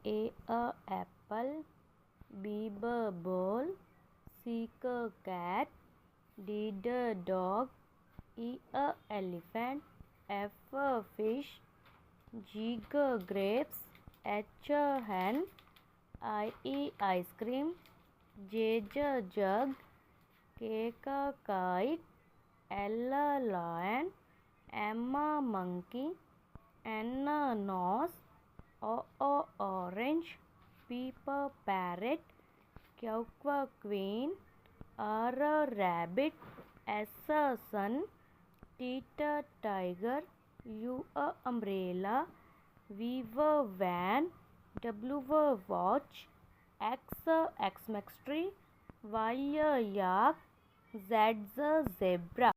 A apple, B ball, C cat, D dog, E elephant, F fish, G grapes, H hen, I ice cream, J jug, K kite, L lion, M monkey, N nose, O orange, P parrot, Q queen, R rabbit, S sun, T tiger, U umbrella, V van, W watch, X Max tree, Y yak, Z zebra.